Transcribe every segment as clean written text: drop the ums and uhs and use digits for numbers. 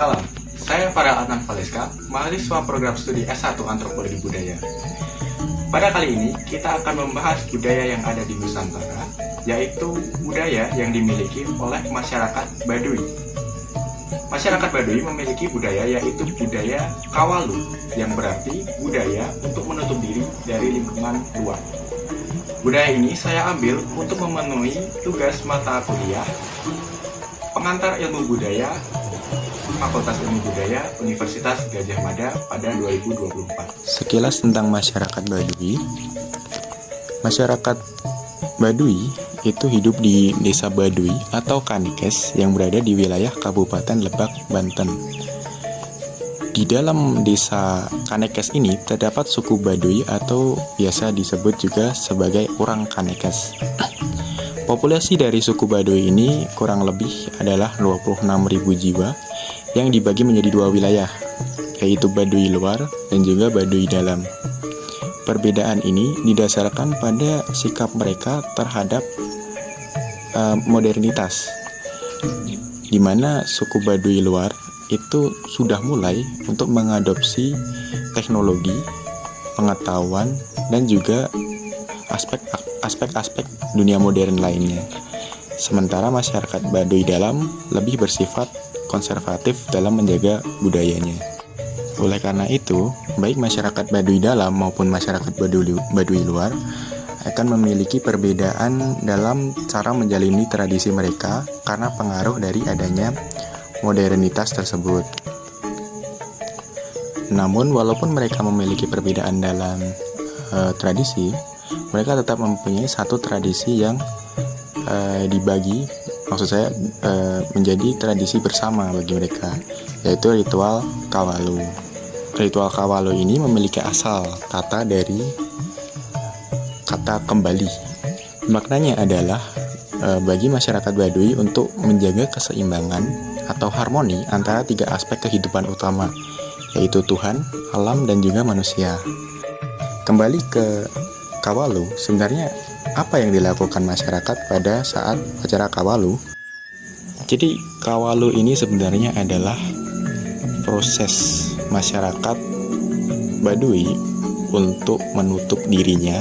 Salam, saya Farel Adnan Valeska, mahasiswa program studi S1 Antropologi Budaya. Pada kali ini, kita akan membahas budaya yang ada di Nusantara, yaitu budaya yang dimiliki oleh masyarakat Baduy. Masyarakat Baduy memiliki budaya yaitu budaya Kawalu, yang berarti budaya untuk menutup diri dari lingkungan luar. Budaya ini saya ambil untuk memenuhi tugas mata kuliah Pengantar Ilmu Budaya Fakultas Ilmu Budaya Universitas Gadjah Mada pada 2024. Sekilas tentang masyarakat Baduy. Masyarakat Baduy itu hidup di Desa Baduy atau Kanikes yang berada di wilayah Kabupaten Lebak, Banten. Di dalam desa Kanikes ini terdapat suku Baduy atau biasa disebut juga sebagai orang Kanikes. Populasi dari suku Baduy ini kurang lebih adalah 26.000 jiwa yang dibagi menjadi dua wilayah, yaitu Baduy luar dan juga Baduy dalam. Perbedaan ini didasarkan pada sikap mereka terhadap modernitas, di mana suku Baduy luar itu sudah mulai untuk mengadopsi teknologi, pengetahuan, dan juga aspek-aspek dunia modern lainnya. Sementara masyarakat Baduy dalam lebih bersifat konservatif dalam menjaga budayanya. Oleh karena itu, baik masyarakat Baduy dalam maupun masyarakat Baduy luar akan memiliki perbedaan dalam cara menjalani tradisi mereka karena pengaruh dari adanya modernitas tersebut. Namun, walaupun mereka memiliki perbedaan dalam tradisi, mereka tetap mempunyai satu tradisi yang dibagi, maksud saya menjadi tradisi bersama bagi mereka, yaitu ritual Kawalu. Ritual Kawalu ini memiliki asal kata dari kata kembali. Maknanya adalah bagi masyarakat Baduy untuk menjaga keseimbangan atau harmoni antara tiga aspek kehidupan utama, yaitu Tuhan, alam, dan juga manusia. Kembali ke Kawalu, sebenarnya apa yang dilakukan masyarakat pada saat acara Kawalu? Jadi Kawalu ini sebenarnya adalah proses masyarakat Baduy untuk menutup dirinya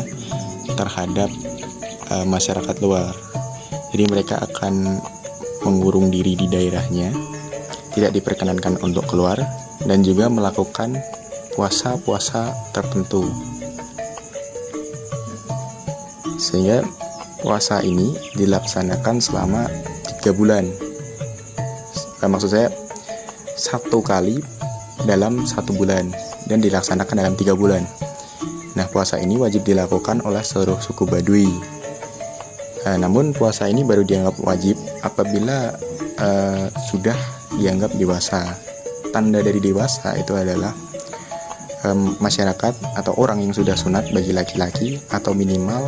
terhadap masyarakat luar. Jadi mereka akan mengurung diri di daerahnya, tidak diperkenankan untuk keluar, dan juga melakukan puasa-puasa tertentu. Sehingga puasa ini dilaksanakan selama 3 bulan. Maksud saya 1 kali dalam 1 bulan dan dilaksanakan dalam 3 bulan. Nah, puasa ini wajib dilakukan oleh seluruh suku Baduy. Namun puasa ini baru dianggap wajib apabila sudah dianggap dewasa. Tanda dari dewasa itu adalah masyarakat atau orang yang sudah sunat bagi laki-laki atau minimal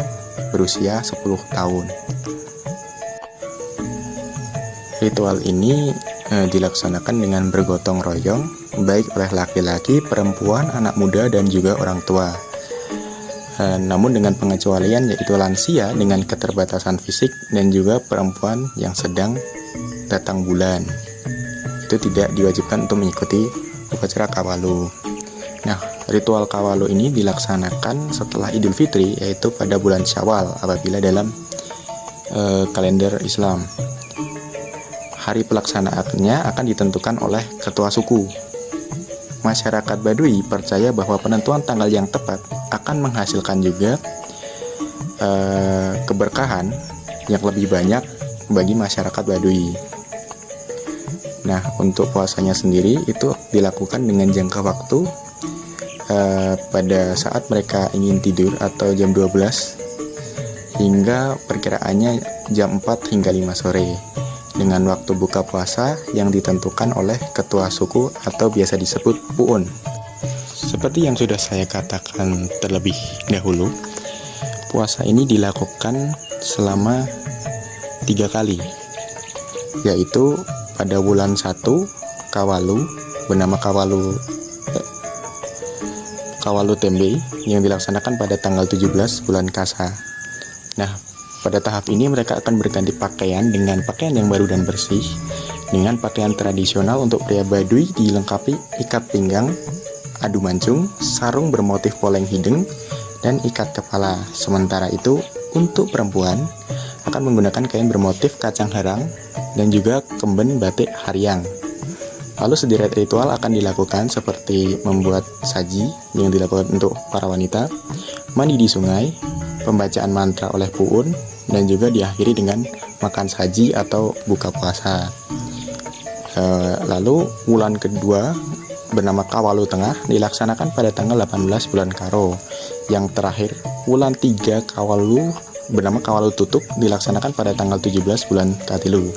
berusia 10 tahun. Ritual ini dilaksanakan dengan bergotong royong, baik oleh laki-laki, perempuan, anak muda, dan juga orang tua. Namun dengan pengecualian yaitu lansia dengan keterbatasan fisik dan juga perempuan yang sedang datang bulan. Itu tidak diwajibkan untuk mengikuti upacara Kawalu. Nah, ritual Kawalu ini dilaksanakan setelah Idul Fitri, yaitu pada bulan Syawal apabila dalam kalender Islam. Hari pelaksanaannya akan ditentukan oleh ketua suku. Masyarakat Baduy percaya bahwa penentuan tanggal yang tepat akan menghasilkan juga keberkahan yang lebih banyak bagi masyarakat Baduy. Nah, untuk puasanya sendiri itu dilakukan dengan jangka waktu pada saat mereka ingin tidur atau jam 12 hingga perkiraannya jam 4 hingga 5 sore dengan waktu buka puasa yang ditentukan oleh ketua suku atau biasa disebut puun. Seperti yang sudah saya katakan terlebih dahulu, puasa ini dilakukan selama 3 kali, yaitu pada bulan 1 Kawalu bernama Kawalu Tembe yang dilaksanakan pada tanggal 17 bulan Kasa. Nah, pada tahap ini mereka akan berganti pakaian dengan pakaian yang baru dan bersih dengan pakaian tradisional untuk pria Baduy dilengkapi ikat pinggang, adu mancung, sarung bermotif poleng hidung, dan ikat kepala. Sementara itu, untuk perempuan akan menggunakan kain bermotif kacang harang dan juga kemben batik hariang. Lalu sederet ritual akan dilakukan seperti membuat saji yang dilakukan untuk para wanita, mandi di sungai, pembacaan mantra oleh puun, dan juga diakhiri dengan makan saji atau buka puasa. Lalu wulan kedua bernama Kawalu Tengah dilaksanakan pada tanggal 18 bulan Karo. Yang terakhir, wulan 3 Kawalu bernama Kawalu Tutup dilaksanakan pada tanggal 17 bulan Katilu.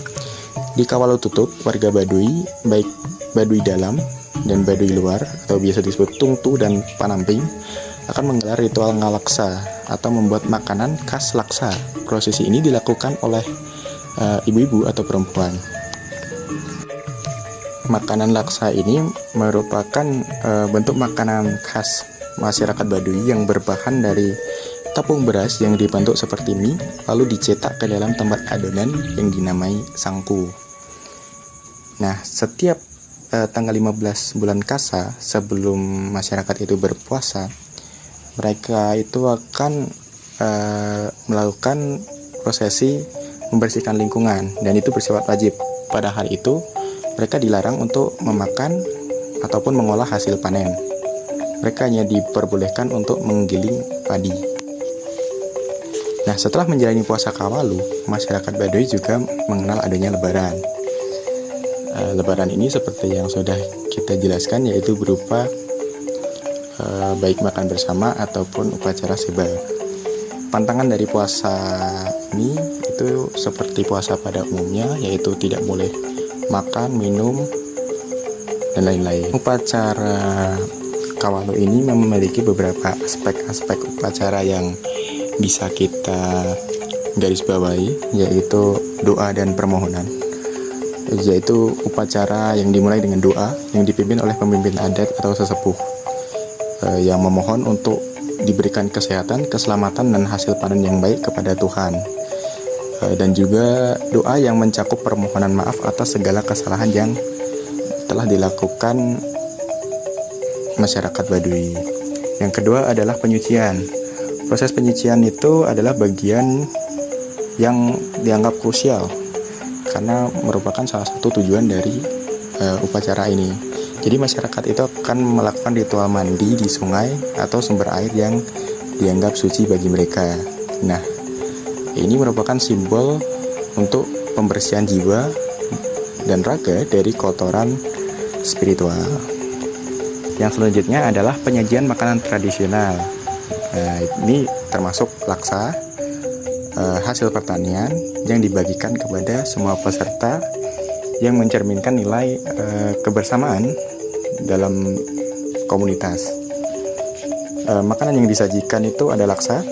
Di Kawalu Tutup, warga Baduy, baik Baduy dalam dan Baduy luar atau biasa disebut Tungtu dan Panamping, akan menggelar ritual ngalaksa atau membuat makanan khas laksa. Prosesi ini dilakukan oleh ibu-ibu atau perempuan. Makanan laksa ini merupakan bentuk makanan khas masyarakat Baduy yang berbahan dari tepung beras yang dibentuk seperti mie, lalu dicetak ke dalam tempat adonan yang dinamai sangku. Nah, setiap tanggal 15 bulan Kasa sebelum masyarakat itu berpuasa, mereka itu akan melakukan prosesi membersihkan lingkungan, dan itu bersifat wajib. Pada hari itu mereka dilarang untuk memakan ataupun mengolah hasil panen. Mereka hanya diperbolehkan untuk menggiling padi. Nah, setelah menjalani puasa Kawalu, masyarakat Baduy juga mengenal adanya Lebaran. Lebaran ini seperti yang sudah kita jelaskan, yaitu berupa baik makan bersama ataupun upacara seba. Pantangan dari puasa ini itu seperti puasa pada umumnya, yaitu tidak boleh makan, minum, dan lain-lain. Upacara Kawalu ini memiliki beberapa aspek-aspek upacara yang bisa kita garis bawahi, yaitu doa dan permohonan. Yaitu upacara yang dimulai dengan doa yang dipimpin oleh pemimpin adat atau sesepuh yang memohon untuk diberikan kesehatan, keselamatan, dan hasil panen yang baik kepada Tuhan. Dan juga doa yang mencakup permohonan maaf atas segala kesalahan yang telah dilakukan masyarakat Baduy. Yang kedua adalah penyucian. Proses penyucian itu adalah bagian yang dianggap krusial karena merupakan salah satu tujuan dari upacara ini. Jadi masyarakat itu akan melakukan ritual mandi di sungai atau sumber air yang dianggap suci bagi mereka. Nah, ini merupakan simbol untuk pembersihan jiwa dan raga dari kotoran spiritual. Yang selanjutnya adalah penyajian makanan tradisional. Ini termasuk laksa, hasil pertanian yang dibagikan kepada semua peserta yang mencerminkan nilai kebersamaan dalam komunitas. Makanan yang disajikan itu ada laksa,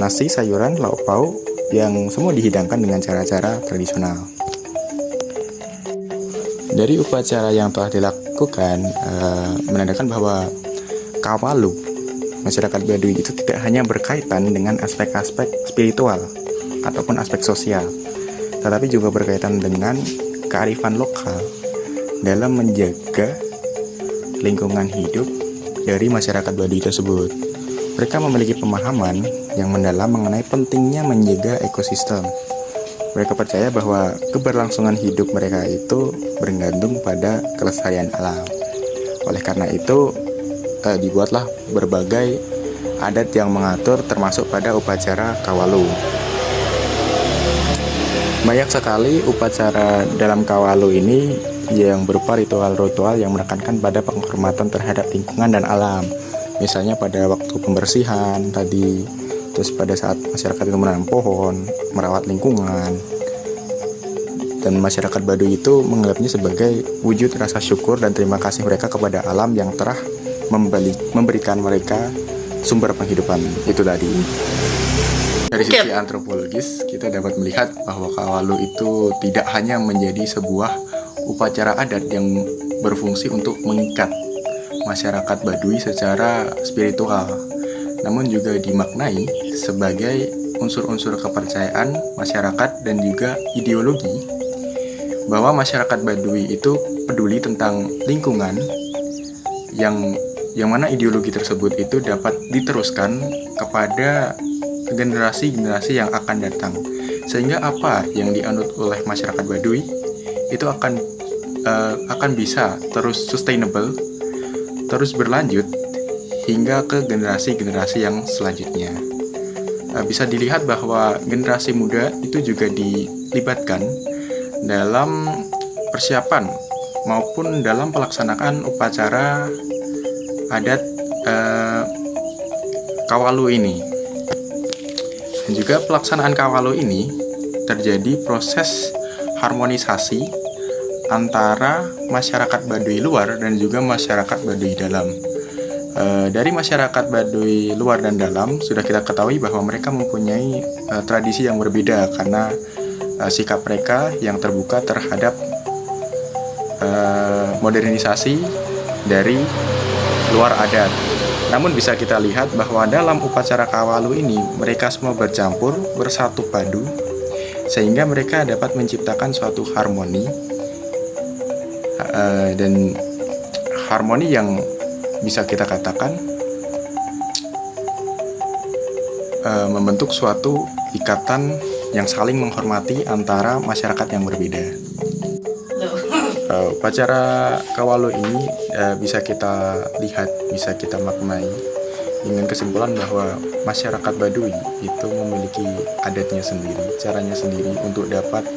nasi, sayuran, lauk pauk, yang semua dihidangkan dengan cara-cara tradisional. Dari upacara yang telah dilakukan menandakan bahwa Kawalu masyarakat Baduy itu tidak hanya berkaitan dengan aspek-aspek spiritual ataupun aspek sosial, tetapi juga berkaitan dengan kearifan lokal dalam menjaga lingkungan hidup dari masyarakat Baduy tersebut. Mereka memiliki pemahaman yang mendalam mengenai pentingnya menjaga ekosistem. Mereka percaya bahwa keberlangsungan hidup mereka itu bergantung pada kelestarian alam. Oleh karena itu, dibuatlah berbagai adat yang mengatur termasuk pada upacara Kawalu. Banyak sekali upacara dalam Kawalu ini yang berupa ritual-ritual yang menekankan pada penghormatan terhadap lingkungan dan alam. Misalnya pada waktu pembersihan tadi, terus pada saat masyarakat itu menanam pohon, merawat lingkungan, dan masyarakat Baduy itu menganggapnya sebagai wujud rasa syukur dan terima kasih mereka kepada alam yang telah memberikan mereka sumber penghidupan itu tadi. Dari sisi antropologis, kita dapat melihat bahwa Kawalu itu tidak hanya menjadi sebuah upacara adat yang berfungsi untuk mengikat masyarakat Baduy secara spiritual, namun juga dimaknai sebagai unsur-unsur kepercayaan masyarakat dan juga ideologi bahwa masyarakat Baduy itu peduli tentang lingkungan, yang mana ideologi tersebut itu dapat diteruskan kepada generasi-generasi yang akan datang, sehingga apa yang dianut oleh masyarakat Baduy itu akan bisa terus sustainable, terus berlanjut hingga ke generasi-generasi yang selanjutnya. Bisa dilihat bahwa generasi muda itu juga dilibatkan dalam persiapan maupun dalam pelaksanaan upacara adat Kawalu ini. Dan juga pelaksanaan Kawalu ini terjadi proses harmonisasi antara masyarakat Baduy luar dan juga masyarakat Baduy dalam. Dari masyarakat Baduy luar dan dalam sudah kita ketahui bahwa mereka mempunyai tradisi yang berbeda karena sikap mereka yang terbuka terhadap modernisasi dari luar adat. Namun bisa kita lihat bahwa dalam upacara Kawalu ini mereka semua bercampur, bersatu padu, sehingga mereka dapat menciptakan suatu harmoni, dan harmoni yang bisa kita katakan membentuk suatu ikatan yang saling menghormati antara masyarakat yang berbeda. Upacara Kawalu ini bisa kita lihat, bisa kita maknai dengan kesimpulan bahwa masyarakat Baduy itu memiliki adatnya sendiri, caranya sendiri untuk dapat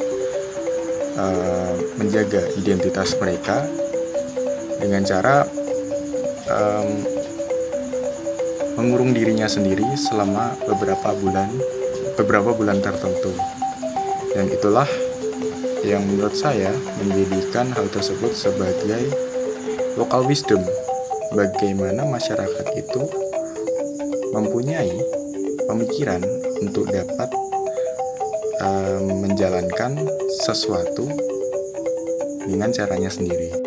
menjaga identitas mereka dengan cara mengurung dirinya sendiri selama beberapa bulan tertentu. Dan itulah yang menurut saya menjadikan hal tersebut sebagai local wisdom, bagaimana masyarakat itu mempunyai pemikiran untuk dapat menjalankan sesuatu dengan caranya sendiri.